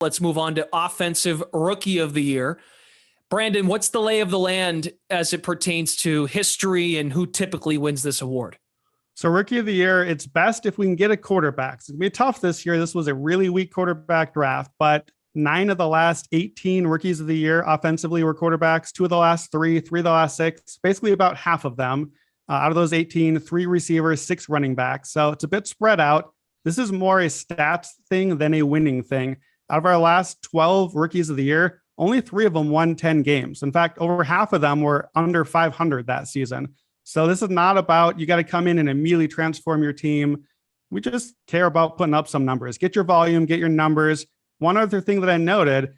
Let's move on to Offensive Rookie of the Year. Brandon, what's the lay of the land as it pertains to history and who typically wins this award? So Rookie of the Year, it's best if we can get a quarterback. It's going to be tough this year. This was a really weak quarterback draft, but 9 of the last 18 Rookies of the Year offensively were quarterbacks. 2 of the last 3 of the last 6, basically about half of them. Out of those 18, 3 receivers, 6 running backs. So it's a bit spread out. This is more a stats thing than a winning thing. Out of our last 12 Rookies of the Year, only 3 of them won 10 games. In fact, over half of them were under 500 that season. So this is not about you got to come in and immediately transform your team. We just care about putting up some numbers. Get your volume, get your numbers. One other thing that I noted,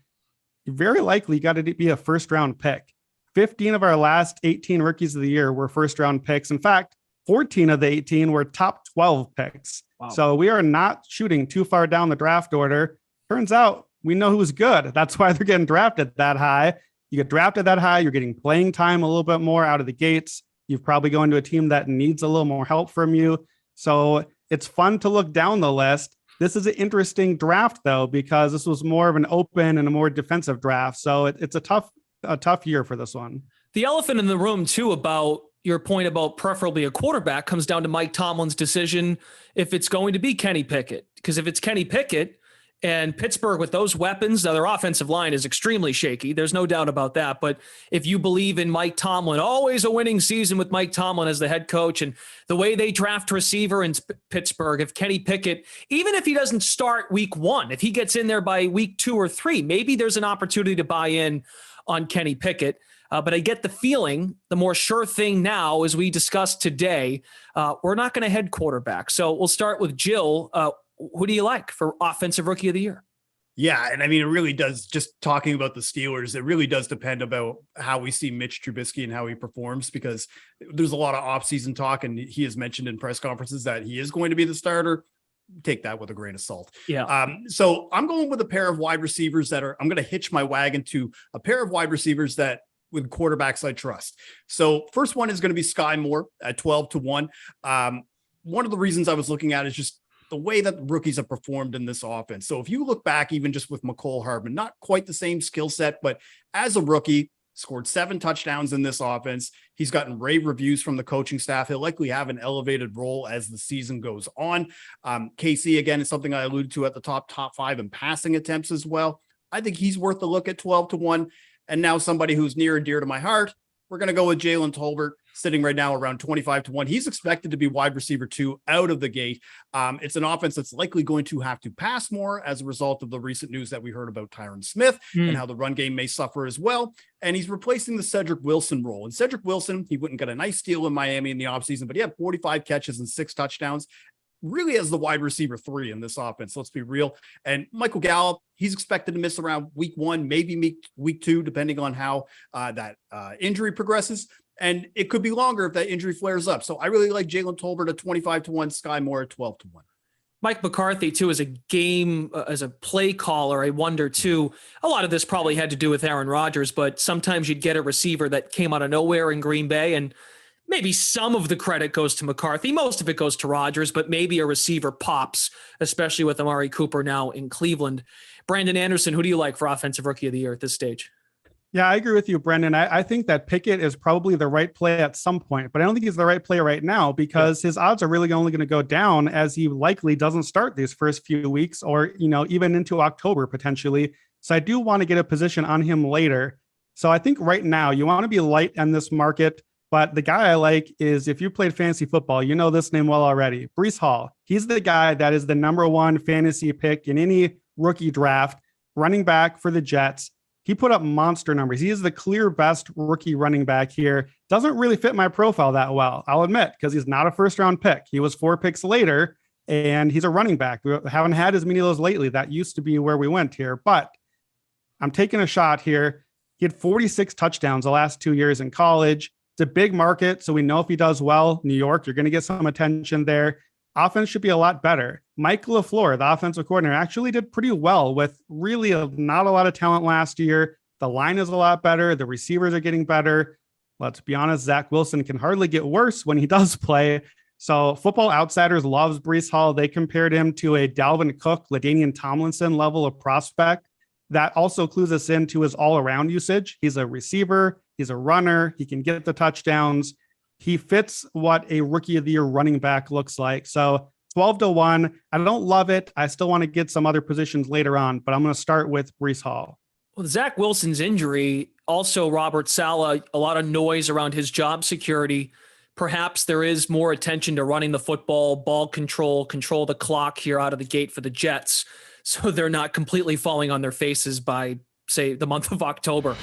very likely got to be a first-round pick. 15 of our last 18 Rookies of the Year were first-round picks. In fact, 14 of the 18 were top 12 picks. Wow. So we are not shooting too far down the draft order. Turns out we know who's good. That's why they're getting drafted that high. You get drafted that high, you're getting playing time a little bit more out of the gates. You've probably going to a team that needs a little more help from you. So it's fun to look down the list. This is an interesting draft, though, because this was more of an open and a more defensive draft. So it's a tough year for this one. The elephant in the room, too, about your point about preferably a quarterback comes down to Mike Tomlin's decision if it's going to be Kenny Pickett. Because if it's Kenny Pickett and Pittsburgh with those weapons, now their offensive line is extremely shaky. There's no doubt about that. But if you believe in Mike Tomlin, always a winning season with Mike Tomlin as the head coach and the way they draft receiver in Pittsburgh, if Kenny Pickett, even if he doesn't start week 1, if he gets in there by week 2 or 3, maybe there's an opportunity to buy in on Kenny Pickett. But I get the feeling the more sure thing now, as we discussed today, we're not going to head quarterback. So we'll start with Jill. Who do you like for Offensive Rookie of the Year? Yeah, and I mean, it really does, just talking about the Steelers, it really does depend about how we see Mitch Trubisky and how he performs, because there's a lot of offseason talk, and he has mentioned in press conferences that he is going to be the starter. Take that with a grain of salt. Yeah. So I'm going with a pair of wide receivers I'm going to hitch my wagon to a pair of wide receivers that with quarterbacks I trust. So first one is going to be Sky Moore at 12-1. One of the reasons I was looking at is just the way that the rookies have performed in this offense. So if you look back, even just with McCole Hardman, not quite the same skill set, but as a rookie, scored 7 touchdowns in this offense. He's gotten rave reviews from the coaching staff. He'll likely have an elevated role as the season goes on. KC, again, is something I alluded to at the top 5 in passing attempts as well. I think he's worth a look at 12-1. And now somebody who's near and dear to my heart, we're going to go with Jalen Tolbert, sitting right now around 25-1. He's expected to be wide receiver 2 out of the gate. It's an offense that's likely going to have to pass more as a result of the recent news that we heard about Tyron Smith and how the run game may suffer as well. And he's replacing the Cedric Wilson role. And Cedric Wilson, he went and got a nice deal in Miami in the offseason, but he had 45 catches and 6 touchdowns. Really as the wide receiver 3 in this offense. Let's be real. And Michael Gallup, he's expected to miss around week 1, maybe week 2, depending on how that injury progresses. And it could be longer if that injury flares up. So I really like Jalen Tolbert at 25-1, Sky Moore at 12-1. Mike McCarthy, too, as a play caller, I wonder, too, a lot of this probably had to do with Aaron Rodgers, but sometimes you'd get a receiver that came out of nowhere in Green Bay, and maybe some of the credit goes to McCarthy. Most of it goes to Rodgers, but maybe a receiver pops, especially with Amari Cooper now in Cleveland. Brandon Anderson, who do you like for Offensive Rookie of the Year at this stage? Yeah, I agree with you, Brendan. I think that Pickett is probably the right play at some point, but I don't think he's the right play right now because his odds are really only going to go down as he likely doesn't start these first few weeks or, even into October potentially. So I do want to get a position on him later. So I think right now you want to be light on this market. But the guy I like is, if you played fantasy football, you know this name well already, Breece Hall. He's the guy that is the number 1 fantasy pick in any rookie draft, running back for the Jets. He put up monster numbers. He is the clear best rookie running back here. Doesn't really fit my profile that well, I'll admit, because he's not a first-round pick. He was 4 picks later, and he's a running back. We haven't had as many of those lately. That used to be where we went here. But I'm taking a shot here. He had 46 touchdowns the last 2 years in college. It's a big market, so we know if he does well, New York, you're going to get some attention there. Offense should be a lot better. Mike LaFleur, the offensive coordinator, actually did pretty well with really not a lot of talent last year. The line is a lot better. The receivers are getting better. Let's be honest, Zach Wilson can hardly get worse when he does play. So Football Outsiders loves Breece Hall. They compared him to a Dalvin Cook, LaDainian Tomlinson level of prospect. that also clues us into his all-around usage. He's a receiver, he's a runner, he can get the touchdowns. He fits what a rookie of the year running back looks like. So 12-1. I don't love it. I still want to get some other positions later on, but I'm going to start with Breece Hall. Well, Zach Wilson's injury, also Robert Saleh, a lot of noise around his job security. Perhaps there is more attention to running the football, ball control the clock here out of the gate for the Jets, so they're not completely falling on their faces by, say, the month of October.